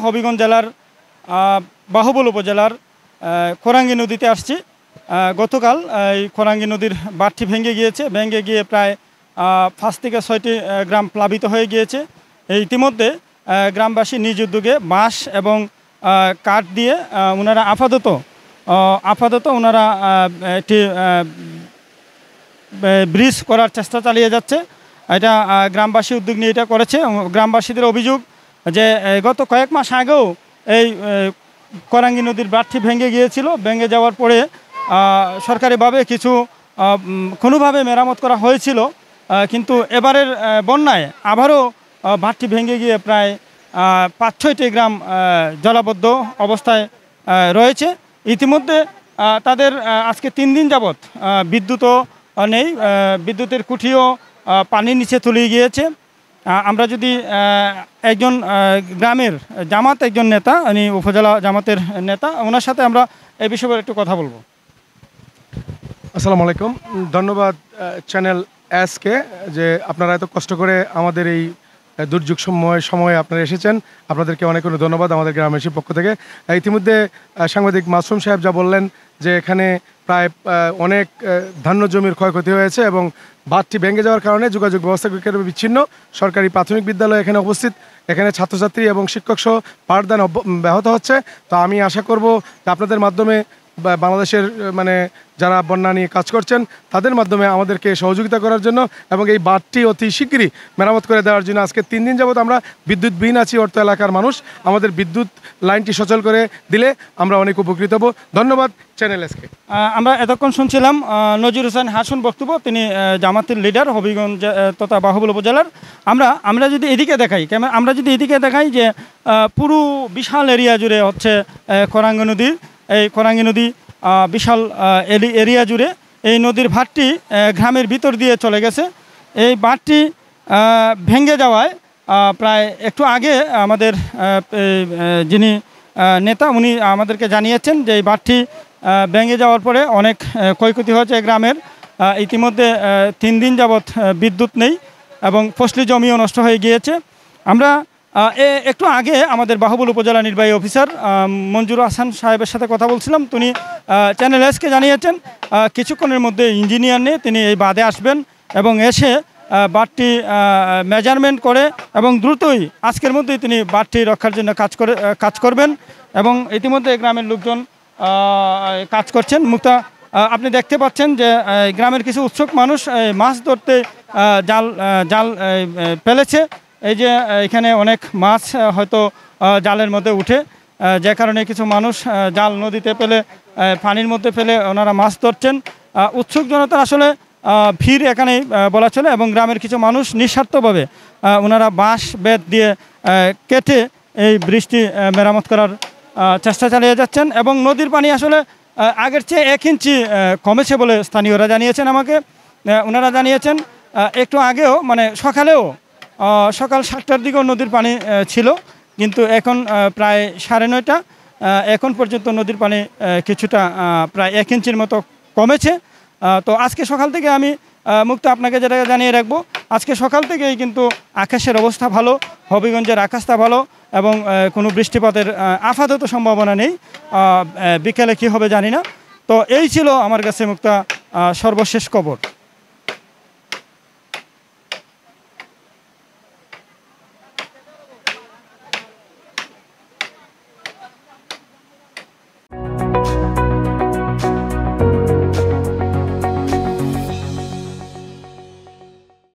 হবিগঞ্জ জেলার বাহুবল উপজেলার কোরাঙ্গি নদীতে আসছি। গতকাল এই কোরাঙ্গি নদীর বাঁধটি ভেঙে গিয়ে প্রায় 5 থেকে 6টি গ্রাম প্লাবিত হয়ে গিয়েছে। ইতিমধ্যে গ্রামবাসী নিজ উদ্যোগে বাঁশ এবং কাঠ দিয়ে ওনারা আপাতত ওনারা একটি ব্রিজ করার চেষ্টা চালিয়ে যাচ্ছে। এটা গ্রামবাসী উদ্যোগ নিয়ে এটা করেছে। গ্রামবাসীদের অভিযোগ যে গত কয়েক মাস আগেও এই কোরাঙ্গি নদীর বাঁধটি ভেঙে যাওয়ার পরে সরকারিভাবে কোনোভাবে মেরামত করা হয়েছিল, কিন্তু এবারের বন্যায় আবারও বাঁধটি ভেঙে গিয়ে প্রায় 5-6টি গ্রাম জলাবদ্ধ অবস্থায় রয়েছে। ইতিমধ্যে তাদের আজকে 3 দিন যাবৎ বিদ্যুৎও নেই, বিদ্যুতের খুঁটিও পানির নিচে তলিয়ে গিয়েছে। আমরা যদি একজন গ্রামের একজন নেতা, উনি উপজেলা জামাতের নেতা, ওনার সাথে আমরা এই বিষয়ে একটু কথা বলবো। আসসালামু আলাইকুম। ধন্যবাদ চ্যানেল এসকে যে আপনারা এত কষ্ট করে আমাদের এই দুর্যোগ সময়ে আপনারা এসেছেন। আপনাদেরকে অনেক অনেক ধন্যবাদ আমাদের গ্রামবাসীর পক্ষ থেকে। ইতিমধ্যে সাংবাদিক মাসুম সাহেব যা বললেন যে এখানে প্রায় অনেক ধান্য জমির ক্ষয়ক্ষতি হয়েছে এবং বাঁধটি ভেঙে যাওয়ার কারণে যোগাযোগ ব্যবস্থা বিচ্ছিন্ন। সরকারি প্রাথমিক বিদ্যালয় এখানে উপস্থিত, এখানে ছাত্রছাত্রী এবং শিক্ষক সহ পাঠদান ব্যাহত হচ্ছে। তো আমি আশা করব যে আপনাদের মাধ্যমে বাংলাদেশের যারা বন্যা নিয়ে কাজ করছেন তাদের মাধ্যমে আমাদেরকে সহযোগিতা করার জন্য এবং এই বাঁধটি অতি শীঘ্রই মেরামত করে দেওয়ার জন্য। আজকে 3 দিন যাবত আমরা বিদ্যুৎবিহীন আছি। অর্থ এলাকার মানুষ আমাদের বিদ্যুৎ লাইনটি সচল করে দিলে আমরা অনেক উপকৃত হব। ধন্যবাদ চ্যানেল এসকে। আমরা এতক্ষণ শুনছিলাম নজির হোসেন হাসুন বক্তব্য। তিনি জামাতের লিডার হবিগঞ্জ তথা বাহুবল উপজেলার। আমরা যদি এদিকে দেখাই যে পুরো বিশাল এরিয়া জুড়ে হচ্ছে কোরাঙ্গি নদী বিশাল এরিয়া জুড়ে এই নদীর বাঁধটি গ্রামের ভিতর দিয়ে চলে গেছে। এই বাঁধটি ভেঙে যাওয়ায় প্রায় একটু আগে আমাদের যিনি নেতা উনি আমাদেরকে জানিয়েছেন যে এই বাঁধটি ভেঙে যাওয়ার পরে অনেক ক্ষয়ক্ষতি হয়েছে গ্রামের। ইতিমধ্যে 3 দিন যাবৎ বিদ্যুৎ নেই এবং ফসলি জমিও নষ্ট হয়ে গিয়েছে। আমরা একটু আগে আমাদের বাহুবল উপজেলা নির্বাহী অফিসার মঞ্জুর হাসান সাহেবের সাথে কথা বলছিলাম। তিনি চ্যানেল এসকে জানিয়েছেন কিছুক্ষণের মধ্যে ইঞ্জিনিয়ার নিয়ে তিনি এই বাঁধে আসবেন এবং এসে বাঁধটি মেজারমেন্ট করে এবং দ্রুতই আজকের মধ্যেই তিনি বাঁধটি রক্ষার জন্য কাজ করবেন এবং ইতিমধ্যে গ্রামের লোকজন কাজ করছেন। আপনি দেখতে পাচ্ছেন যে গ্রামের কিছু উৎসুক মানুষ মাছ ধরতে জাল ফেলেছে। এই যে এখানে অনেক মাছ হয়তো জালের মধ্যে উঠে, যে কারণে কিছু মানুষ জাল নদীতে ফেলে পানির মধ্যে ফেলে ওনারা মাছ ধরছেন। উৎসুক জনতার আসলে ভিড় এখানেই বলা চলে এবং গ্রামের কিছু মানুষ নিঃস্বার্থভাবে ওনারা বাঁশ বেত দিয়ে কেটে এই ব্রিজটি মেরামত করার চেষ্টা চালিয়ে যাচ্ছেন এবং নদীর পানি আসলে আগের চেয়ে 1 ইঞ্চি কমেছে বলে স্থানীয়রা জানিয়েছেন আমাকে। ওনারা জানিয়েছেন একটু আগেও সকাল 7টার দিকেও নদীর পানি ছিল, কিন্তু এখন প্রায় 9:30 এখন পর্যন্ত নদীর পানি কিছুটা প্রায় 1 ইঞ্চির মতো কমেছে। তো আজকে সকাল থেকে আমি আপনাকে যেটা জানিয়ে রাখবো, আজকে সকাল থেকেই কিন্তু আকাশের অবস্থা ভালো, হবিগঞ্জের আকাশটা ভালো এবং কোনো বৃষ্টিপাতের আপাতত সম্ভাবনা নেই। বিকেলে কী হবে জানি না। তো এই ছিল আমার কাছে সর্বশেষ খবর।